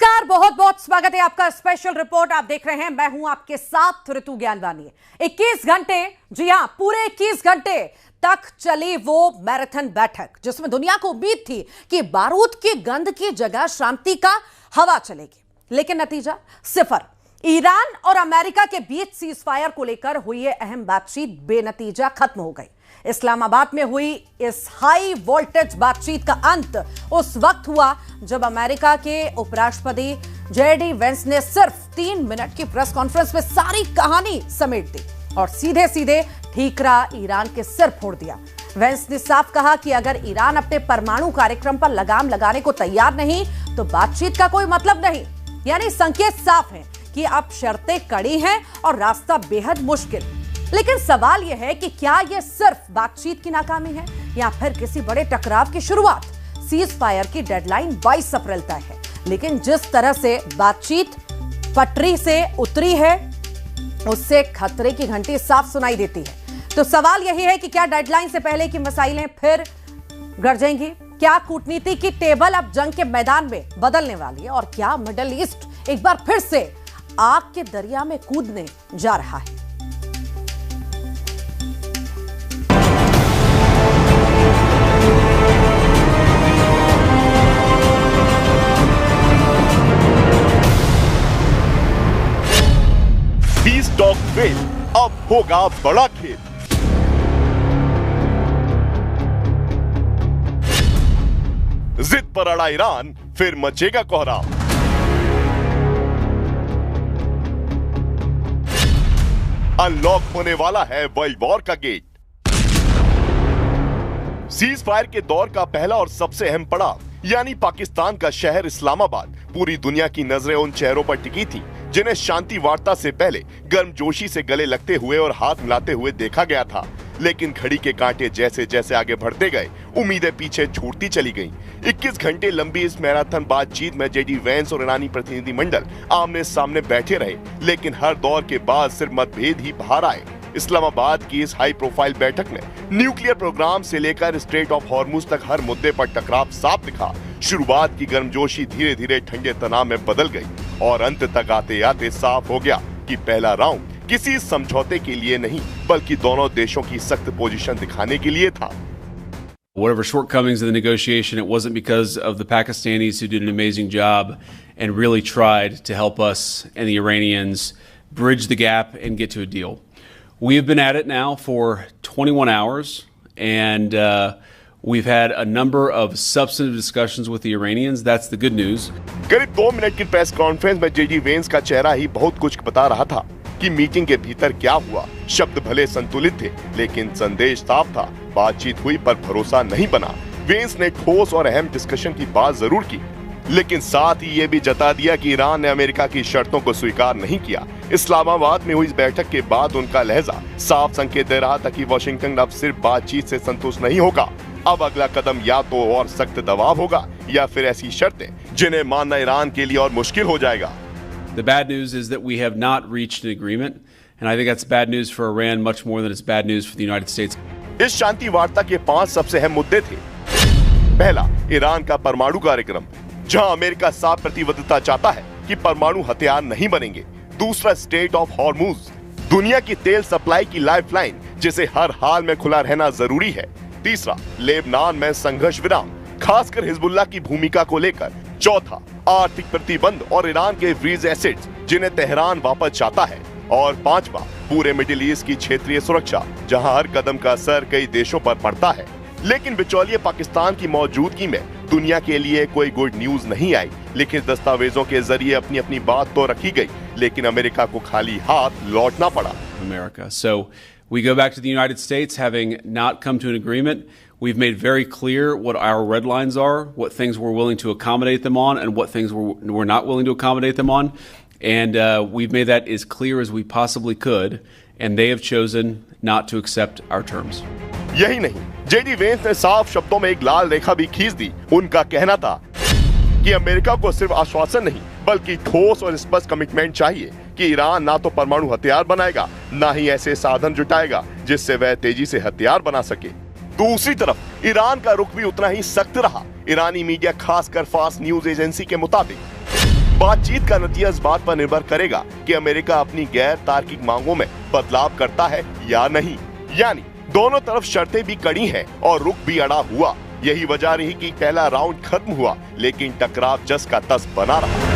नमस्कार, बहुत बहुत स्वागत है आपका। स्पेशल रिपोर्ट आप देख रहे हैं। मैं हूं आपके साथ ऋतु ज्ञानवानी। 21 घंटे, जी हां, पूरे 21 घंटे तक चली वो मैराथन बैठक जिसमें दुनिया को उम्मीद थी कि बारूद की गंध की जगह शांति का हवा चलेगी, लेकिन नतीजा सिफर। ईरान और अमेरिका के बीच सीजफायर को लेकर हुई ये अहम बातचीत बेनतीजा खत्म हो गई। इस्लामाबाद में हुई इस हाई वोल्टेज बातचीत का अंत उस वक्त हुआ जब अमेरिका के उपराष्ट्रपति जेडी वेंस ने सिर्फ 3 मिनट की प्रेस कॉन्फ्रेंस में सारी कहानी समेट दी और सीधे सीधे ठीकरा ईरान के सिर फोड़ दिया। वेंस ने साफ कहा कि अगर ईरान अपने परमाणु कार्यक्रम पर लगाम लगाने को तैयार नहीं तो बातचीत का कोई मतलब नहीं। यानी संकेत साफ है कि अब शर्तें कड़ी हैं और रास्ता बेहद मुश्किल। लेकिन सवाल यह है कि क्या यह सिर्फ बातचीत की नाकामी है या फिर किसी बड़े टकराव की शुरुआत। सीज फायर की डेडलाइन 22 अप्रैल तक है, लेकिन जिस तरह से बातचीत पटरी से उतरी है उससे खतरे की घंटी साफ सुनाई देती है। तो सवाल यही है कि क्या डेडलाइन से पहले की मसाइलें फिर गरजेंगी? क्या कूटनीति की टेबल अब जंग के मैदान में बदलने वाली है? और क्या मिडिल ईस्ट एक बार फिर से आग के दरिया में कूदने जा रहा है? पीस टॉक फेल, अब होगा बड़ा खेल। जिद पर अड़ा ईरान, फिर मचेगा कोहराम। अनलॉक होने वाला है वर्ल्ड वॉर का गेट। सीज फायर के दौर का पहला और सबसे अहम पड़ाव यानी पाकिस्तान का शहर इस्लामाबाद। पूरी दुनिया की नजरें उन चेहरों पर टिकी थी जिन्हें शांति वार्ता से पहले गर्मजोशी से गले लगते हुए और हाथ मिलाते हुए देखा गया था। लेकिन घड़ी के कांटे जैसे जैसे आगे बढ़ते गए, उम्मीदें पीछे छूटती चली गईं। 21 घंटे लंबी इस मैराथन बातचीत में जेडी वेंस और ईरानी प्रतिनिधि मंडल आमने सामने बैठे रहे, लेकिन हर दौर के बाद सिर्फ मतभेद ही बाहर आए। इस्लामाबाद की इस हाई प्रोफाइल बैठक में न्यूक्लियर प्रोग्राम से लेकर स्ट्रेट ऑफ हॉर्मुज तक हर मुद्दे पर टकराव साफ दिखा। शुरुआत की गर्मजोशी धीरे धीरे ठंडे तनाव में बदल गई और अंत तक आते आते साफ हो गया कि पहला राउंड किसी समझौते के लिए नहीं बल्कि दोनों देशों की सख्त पोजीशन दिखाने के लिए था। Whatever shortcomings in the negotiation, it wasn't because of the Pakistanis who did an amazing job and really tried to help us and the Iranians bridge the gap and get to a deal. We have been at it now for 21 hours and we've had a number of substantive discussions with the Iranians. That's the good news. करीब 2 minute की press conference में JD Vance का चेहरा ही बहुत कुछ बता रहा था कि मीटिंग के भीतर क्या हुआ। शब्द भले संतुलित थे लेकिन संदेश साफ था, बातचीत हुई पर भरोसा नहीं बना। वेंस ने ठोस और अहम डिस्कशन की बात जरूर की, लेकिन साथ ही ये भी जता दिया कि ईरान ने अमेरिका की शर्तों को स्वीकार नहीं किया। इस्लामाबाद में हुई इस बैठक के बाद उनका लहजा साफ संकेत दे रहा था कि वॉशिंगटन अब सिर्फ बातचीत से संतुष्ट नहीं होगा। अब अगला कदम या तो और सख्त दबाव होगा या फिर ऐसी शर्तें जिन्हें मानना ईरान के लिए और मुश्किल हो जाएगा। The bad news is that we have not reached an agreement, and I think that's bad news for Iran much more than it's bad news for the United States. इस शांति वार्ता के 5 सबसे अहम मुद्दे थे। पहला, ईरान का परमाणु कार्यक्रम, जहां अमेरिका साफ प्रतिबद्धता चाहता है कि परमाणु हथियार नहीं बनेंगे। दूसरा, स्ट्रेट ऑफ हॉर्मुज, दुनिया की तेल सप्लाई की लाइफलाइन जिसे हर हाल में खुला रहना जरूरी है। तीसरा, लेबनान में संघर्ष विराम, खासकर हिजबुल्लाह की भूमिका को लेकर। चौथा, आर्थिक प्रतिबंध और ईरान के फ्रीज एसेट्स जिन्हें तेहरान वापस चाहता है। और पांचवा, पूरे मिडिल ईस्ट की क्षेत्रीय सुरक्षा, जहां हर कदम का असर कई देशों पर पड़ता है। लेकिन बिचौलिए पाकिस्तान की मौजूदगी में दुनिया के लिए कोई गुड न्यूज नहीं आई। लिखित दस्तावेजों के जरिए अपनी अपनी बात तो रखी गई, लेकिन अमेरिका को खाली हाथ लौटना पड़ा। America. So we go back to the United States having not come to an agreement. We've made very clear what our red lines are, what things we're willing to accommodate them on, and what things we're not willing to accommodate them on. And we've made that as clear as we possibly could, and they have chosen not to accept our terms. यही नहीं, JD Vance ने साफ शब्दों में एक लाल रेखा भी खींच दी। उनका कहना था कि अमेरिका को सिर्फ आश्वासन नहीं बल्कि ठोस और स्पष्ट कमिटमेंट चाहिए कि ईरान ना तो परमाणु हथियार बनाएगा, ना ही ऐसे साधन जुटाएगा जिससे वह तेजी से हथियार बना सके। दूसरी तरफ ईरान का रुख भी उतना ही सख्त रहा। ईरानी मीडिया, खासकर फास्ट न्यूज एजेंसी के मुताबिक बातचीत का नतीजा इस बात पर निर्भर करेगा कि अमेरिका अपनी गैर तार्किक मांगों में बदलाव करता है या नहीं। यानी दोनों तरफ शर्तें भी कड़ी हैं और रुख भी अड़ा हुआ। यही वजह रही कि पहला राउंड खत्म हुआ, लेकिन टकराव जस का तस बना रहा।